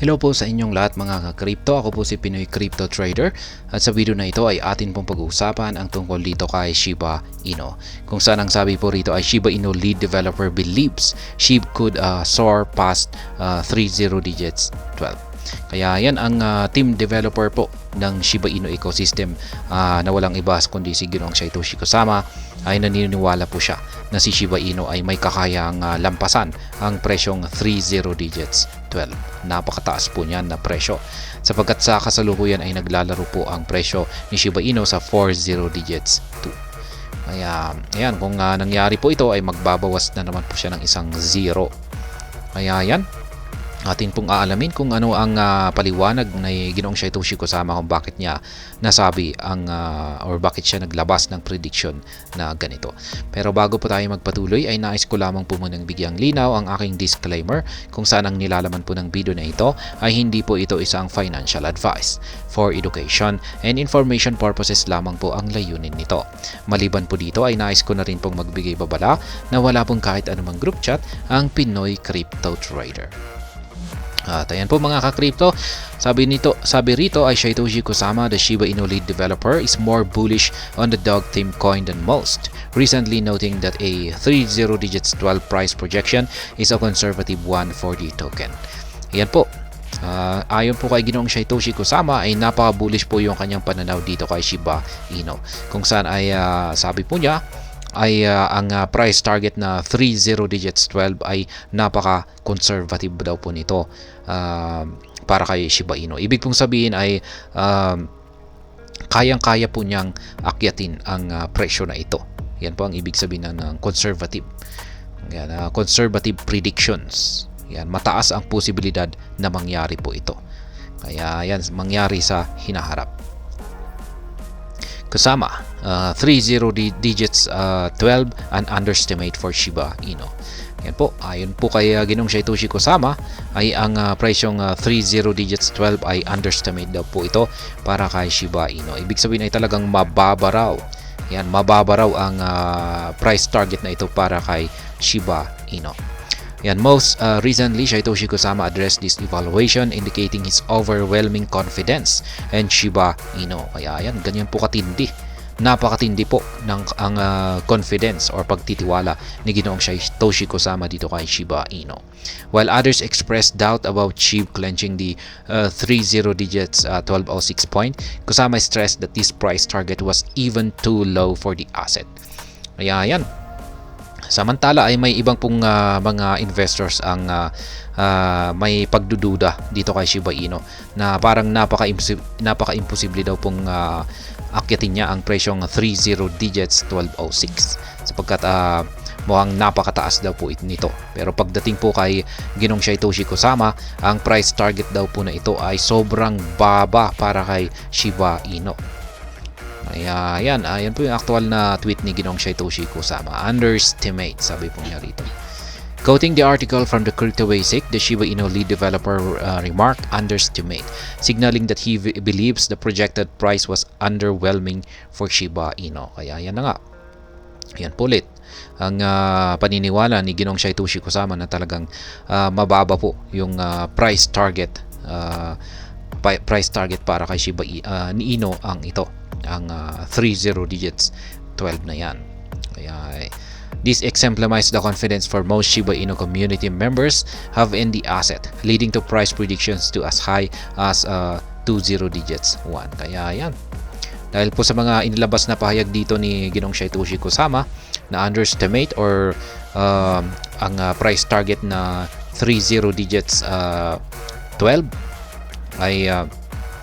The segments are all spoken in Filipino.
Hello po sa inyong lahat mga ka-crypto. Ako po si Pinoy Crypto Trader at sa video na ito ay atin pong pag-uusapan ang tungkol dito kay Shiba Inu. Kung saan ang sabi po rito ay Shiba Inu lead developer believes SHIB could soar past 30 digits 12. Kaya yan ang team developer po ng Shiba Inu ecosystem na walang iba kundi si Ginoong Satoshi Kusama ay naniniwala po siya na si Shiba Inu ay may kakayang lampasan ang presyong 30 digits 12. Napakataas po niyan na presyo sapagkat sa kasalukuyan ay naglalaro po ang presyo ni Shiba Inu sa 40 digits 2. Kaya ayan, kung nangyari po ito ay magbabawas na naman po siya ng isang 0. Kaya yan, atin pong aalamin kung ano ang paliwanag ng Ginoong Satoshi Kusama kung bakit niya nasabi ang or bakit siya naglabas ng prediction na ganito. Pero bago po tayo magpatuloy ay nais ko lamang po munang bigyang linaw ang aking disclaimer kung saan ang nilalaman po ng video na ito ay hindi po ito isang financial advice. For education and information purposes lamang po ang layunin nito. Maliban po dito ay nais ko na rin pong magbigay babala na wala pong kahit anumang group chat ang Pinoy Crypto Trader. At ayan po mga ka-crypto, sabi rito ay Satoshi Kusama, the Shiba Inu lead developer, is more bullish on the dog theme coin than most, recently noting that a 30 digits 12 price projection is a conservative one for the token. Ayan po. Ayon po kay Ginoong Satoshi Kusama ay napaka-bullish po yung kanyang pananaw dito kay Shiba Inu. Kung saan ay sabi po niya ay ang price target na 30 digits 12 ay napaka-conservative daw po nito para kay Shiba Inu. Ibig pong sabihin ay kayang-kaya po niyang akyatin ang presyo na ito. Yan po ang ibig sabihin ng conservative. Yan, conservative predictions. Yan, mataas ang posibilidad na mangyari po ito. Kaya yan, mangyari sa hinaharap. Kasama 30 digits 12 an underestimate for Shiba Inu. Yan po, ayon po kay Ginoong Satoshi Kusama ay ang presyong 30 digits 12 ay underestimate daw po ito para kay Shiba Inu. Ibig sabihin ay talagang mababa raw. Yan, mababa raw ang price target na ito para kay Shiba Inu. Yan, most recently, Satoshi Kusama addressed this evaluation indicating his overwhelming confidence and Shiba Inu. Kaya yan, ganyan po katindi. Napakatindi po ng ang confidence or pagtitiwala ni Ginoong Satoshi Kusama dito kay Shiba Inu. While others expressed doubt about SHIB clenching the 30 digits 1206 point, Kusama stressed that this price target was even too low for the asset. Kaya yan. Samantala ay may ibang pong mga investors ang may pagdududa dito kay Shiba Inu na parang napaka-imposible daw pong akyatin niya ang presyong 30 digits 1206 sapagkat mukhang napakataas daw po nito. Pero pagdating po kay Ginoong Satoshi Kusama, ang price target daw po na ito ay sobrang baba para kay Shiba Inu. Ayan po yung actual na tweet ni Ginoong Satoshi Kusama. Underestimate, sabi po niya rito. Quoting the article from the Crypto Basic, the Shiba Inu lead developer remarked underestimate, signaling that he believes the projected price was underwhelming for Shiba Inu. Kaya yan na nga. Yan po ulit ang paniniwala ni Ginoong Satoshi Kusama na talagang mababa po yung price target para kay Shiba Inu ang ito, ang 30 digits 12 na yan. Kaya this exemplifies the confidence for most Shiba Inu community members have in the asset, leading to price predictions to as high as 20 digits 1. Kaya yan, dahil po sa mga inilabas na pahayag dito ni Ginoong Satoshi Kusama na underestimate or ang price target na 30 digits 12 ay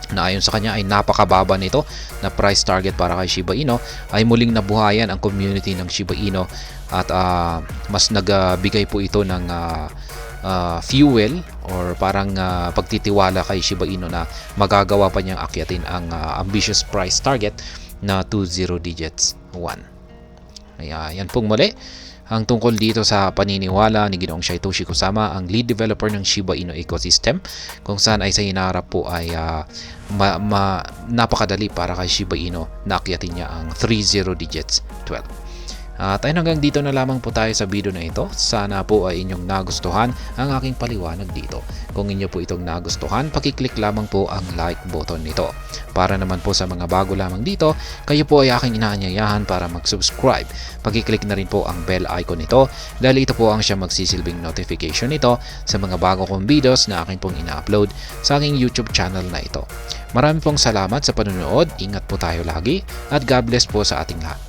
na ayon sa kanya ay napakababa nito na price target para kay Shiba Inu, ay muling nabuhayan ang community ng Shiba Inu at mas nagbigay po ito ng fuel or parang pagtitiwala kay Shiba Inu na magagawa pa niyang akyatin ang ambitious price target na 20 digits 1. Kaya yan pong muli ang tungkol dito sa paniniwala ni Ginoong Satoshi Kusama, ang lead developer ng Shiba Inu ecosystem, kung saan ay sa hinaharap po ay napakadali para kay Shiba Inu na akyatin niya ang 30 digits 12. At ayun, hanggang dito na lamang po tayo sa video na ito. Sana po ay inyong nagustuhan ang aking paliwanag dito. Kung inyo po itong nagustuhan, pakiclick lamang po ang like button nito. Para naman po sa mga bago lamang dito, kayo po ay aking inaanyayahan para mag-subscribe. Pakiclick na rin po ang bell icon nito dahil ito po ang siya magsisilbing notification nito sa mga bago kong videos na aking pong ina-upload sa aking YouTube channel na ito. Marami pong salamat sa panonood, ingat po tayo lagi at God bless po sa ating lahat.